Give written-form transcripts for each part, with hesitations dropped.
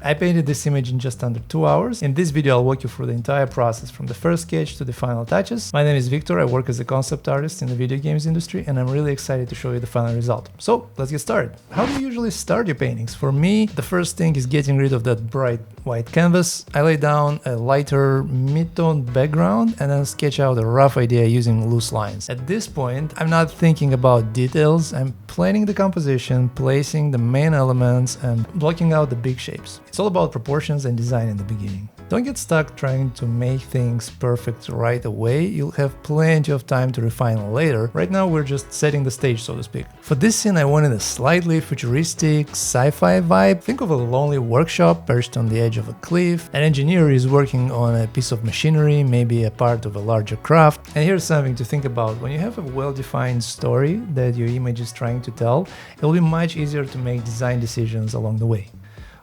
I painted this image in just under 2 hours. In this video, I'll walk you through the entire process from the first sketch to the final touches. My name is Victor, I work as a concept artist in the video games industry, and I'm really excited to show you the final result. So let's get started. How do you usually start your paintings? For me, the first thing is getting rid of that bright white canvas. I lay down a lighter mid-toned background and then sketch out a rough idea using loose lines. At this point, I'm not thinking about details, I'm planning the composition, placing the main elements and blocking out the big shapes. It's all about proportions and design in the beginning. Don't get stuck trying to make things perfect right away, you'll have plenty of time to refine later. Right now we're just setting the stage, so to speak. For this scene I wanted a slightly futuristic sci-fi vibe. Think of a lonely workshop perched on the edge of a cliff. An engineer is working on a piece of machinery, maybe a part of a larger craft. And here's something to think about. When you have a well-defined story that your image is trying to tell, it will be much easier to make design decisions along the way.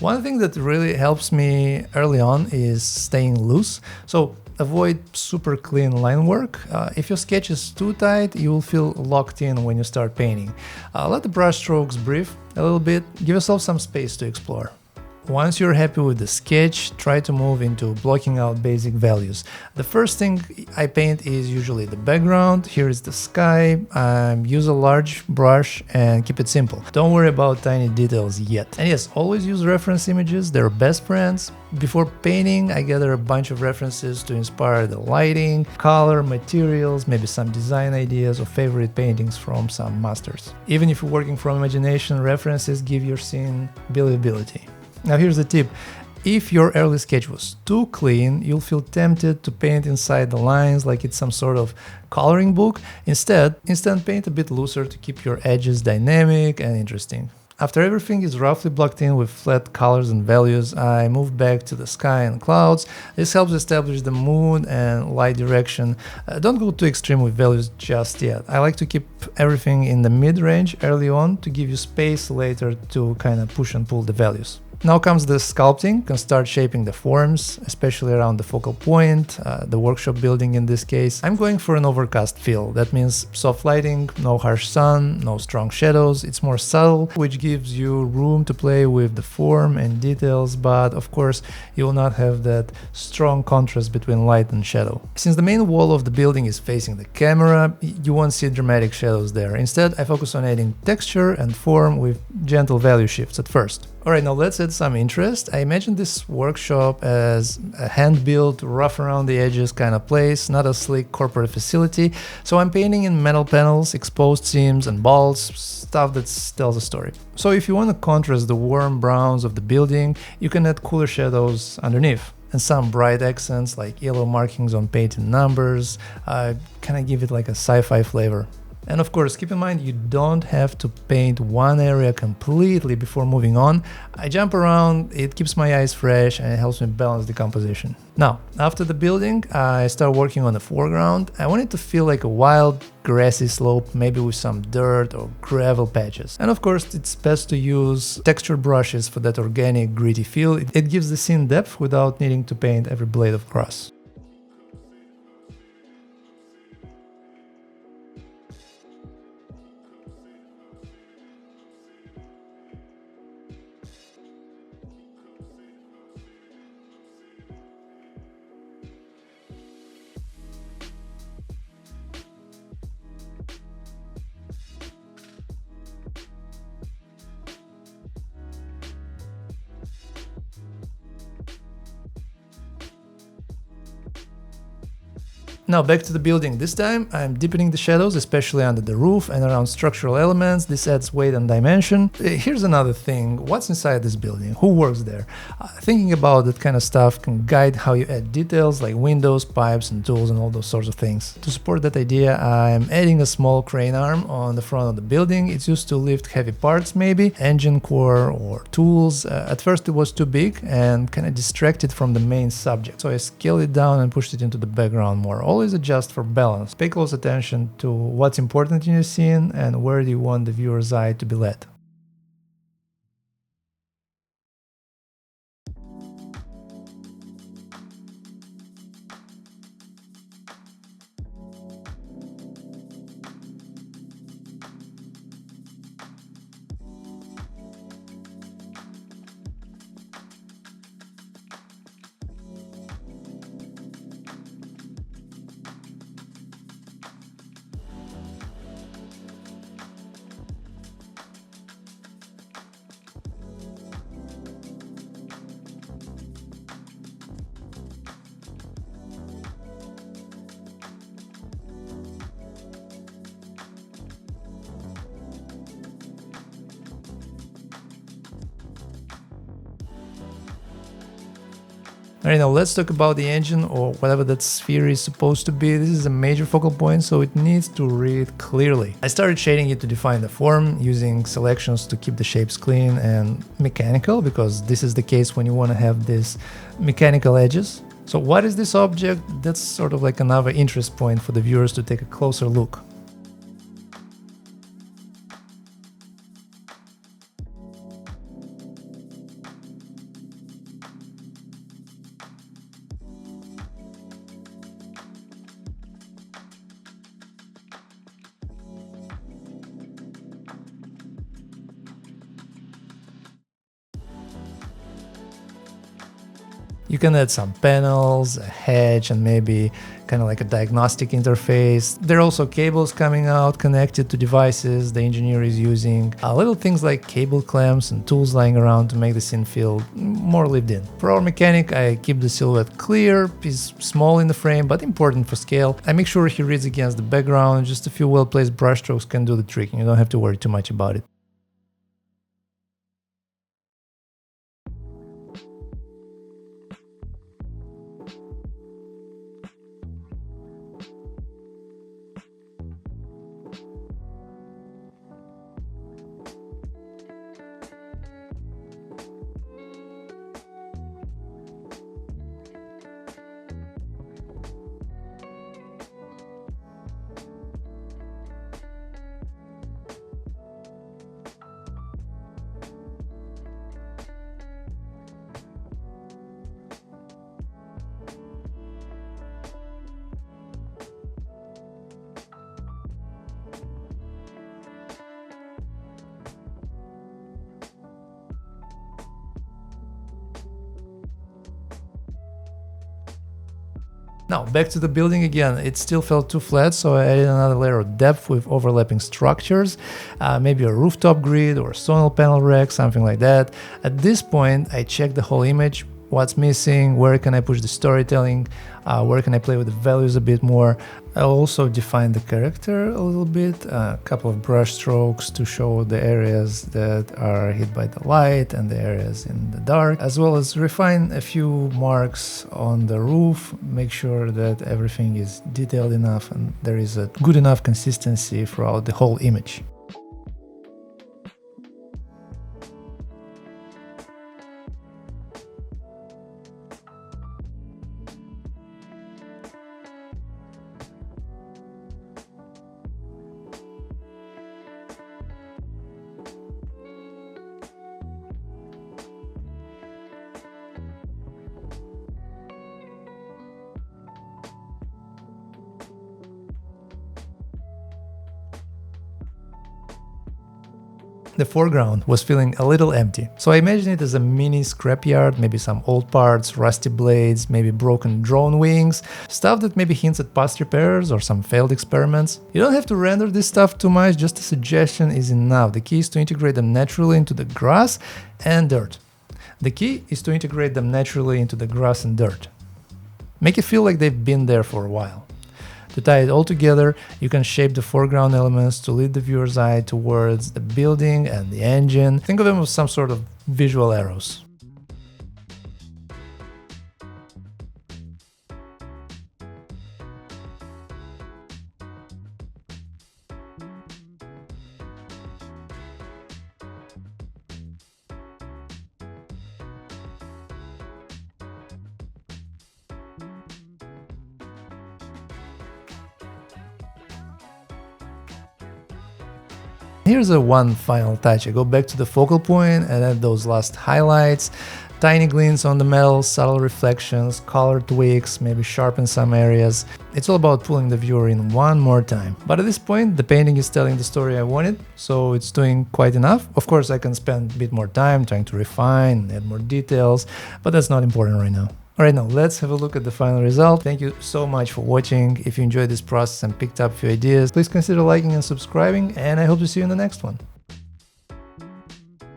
One thing that really helps me early on is staying loose, so avoid super clean line work. If your sketch is too tight, you will feel locked in when you start painting. Let the brush strokes breathe a little bit, give yourself some space to explore. Once you're happy with the sketch, try to move into blocking out basic values. The first thing I paint is usually the background. Here is the sky. Use a large brush and keep it simple. Don't worry about tiny details yet. And yes, always use reference images, they're best friends. Before painting, I gather a bunch of references to inspire the lighting, color, materials, maybe some design ideas or favorite paintings from some masters. Even if you're working from imagination, references give your scene believability. Now here's the tip. If your early sketch was too clean, you'll feel tempted to paint inside the lines like it's some sort of coloring book. Instead, paint a bit looser to keep your edges dynamic and interesting. After everything is roughly blocked in with flat colors and values, I move back to the sky and clouds. This helps establish the mood and light direction. Don't go too extreme with values just yet. I like to keep everything in the mid-range early on to give you space later to kind of push and pull the values. Now comes the sculpting. You can start shaping the forms, especially around the focal point, the workshop building in this case. I'm going for an overcast feel. That means soft lighting, no harsh sun, no strong shadows. It's more subtle, which gives you room to play with the form and details, but of course you will not have that strong contrast between light and shadow. Since the main wall of the building is facing the camera, you won't see dramatic shadows there. Instead, I focus on adding texture and form with gentle value shifts at first. Alright, now let's add some interest. I imagined this workshop as a hand-built, rough around the edges kind of place, not a sleek corporate facility. So I'm painting in metal panels, exposed seams and bolts, stuff that tells a story. So if you want to contrast the warm browns of the building, you can add cooler shadows underneath. And some bright accents like yellow markings on painted numbers, kind of give it like a sci-fi flavor. And of course, keep in mind you don't have to paint one area completely before moving on. I jump around, it keeps my eyes fresh and it helps me balance the composition. Now, after the building, I start working on the foreground. I want it to feel like a wild, grassy slope, maybe with some dirt or gravel patches. And of course, it's best to use textured brushes for that organic, gritty feel. It gives the scene depth without needing to paint every blade of grass. Now back to the building. This time I'm deepening the shadows, especially under the roof and around structural elements. This adds weight and dimension. Here's another thing. What's inside this building? Who works there? Thinking about that kind of stuff can guide how you add details like windows, pipes and tools and all those sorts of things. To support that idea, I'm adding a small crane arm on the front of the building. It's used to lift heavy parts, maybe engine core or tools. At first it was too big and kind of distracted from the main subject, so I scaled it down and pushed it into the background more. Always adjust for balance. Pay close attention to what's important in your scene and where do you want the viewer's eye to be led. Alright, now let's talk about the engine, or whatever that sphere is supposed to be. This is a major focal point, so it needs to read clearly. I started shading it to define the form, using selections to keep the shapes clean and mechanical, because this is the case when you want to have these mechanical edges. So what is this object? That's sort of like another interest point for the viewers to take a closer look. You can add some panels, a hedge, and maybe kind of like a diagnostic interface. There are also cables coming out connected to devices the engineer is using. Little things like cable clamps and tools lying around to make the scene feel more lived in. For our mechanic, I keep the silhouette clear. He's small in the frame, but important for scale. I make sure he reads against the background. Just a few well-placed brushstrokes can do the trick, and you don't have to worry too much about it. Now, back to the building again. It still felt too flat, so I added another layer of depth with overlapping structures, maybe a rooftop grid or a solar panel rack, something like that. At this point, I checked the whole image, what's missing, where can I push the storytelling, where can I play with the values a bit more. I also defined the character a little bit, a couple of brush strokes to show the areas that are hit by the light and the areas in the dark, as well as refine a few marks on the roof, make sure that everything is detailed enough and there is a good enough consistency throughout the whole image. The foreground was feeling a little empty, so I imagined it as a mini scrapyard, maybe some old parts, rusty blades, maybe broken drone wings, stuff that maybe hints at past repairs or some failed experiments. You don't have to render this stuff too much, just a suggestion is enough. The key is to integrate them naturally into the grass and dirt. Make it feel like they've been there for a while. To tie it all together, you can shape the foreground elements to lead the viewer's eye towards the building and the engine. Think of them as some sort of visual arrows. Here's one final touch. I go back to the focal point and add those last highlights, tiny glints on the metal, subtle reflections, color tweaks, maybe sharpen some areas. It's all about pulling the viewer in one more time. But at this point, the painting is telling the story I wanted, so it's doing quite enough. Of course, I can spend a bit more time trying to refine, add more details, but that's not important right now. Alright, now let's have a look at the final result. Thank you so much for watching. If you enjoyed this process and picked up a few ideas, please consider liking and subscribing, and I hope to see you in the next one.